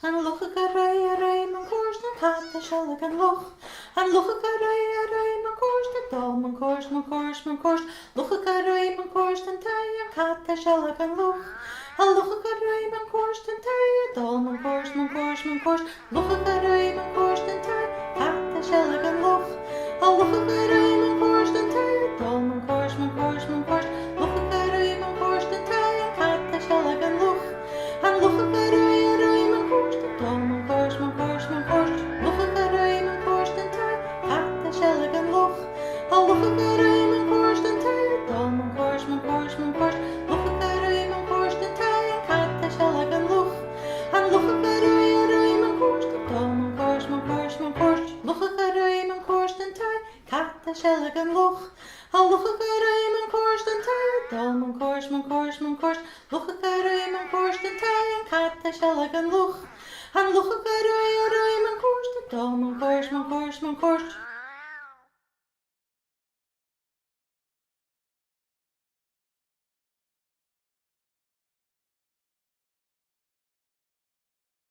An lucha rei man koers den kat shall an loch. An lucha rei man koers den dol man koers lucha rei man koers den tay an kat shall an loch. An lucha rei man koers den tay dol man koers lucha rei man koers den tay kat shall an loch. An lucha rei man koers den tay dol man koers lucha rei man koers den tay an kat shall an loch. An lucha rei man koers den dol man koers lucha rei man koers den tay kat shall an loch. An lucha rei man koers den tay dol man koers lucha rei man koers den tay an kat shall an loch. An lucha rei man koers den dol man koers lucha rei man koers den tay kat shall an loch. An lucha rei man koers den tay dol man koers lucha rei man koers den tay an kat shall an loch. An lucha rei man koers den dol man koers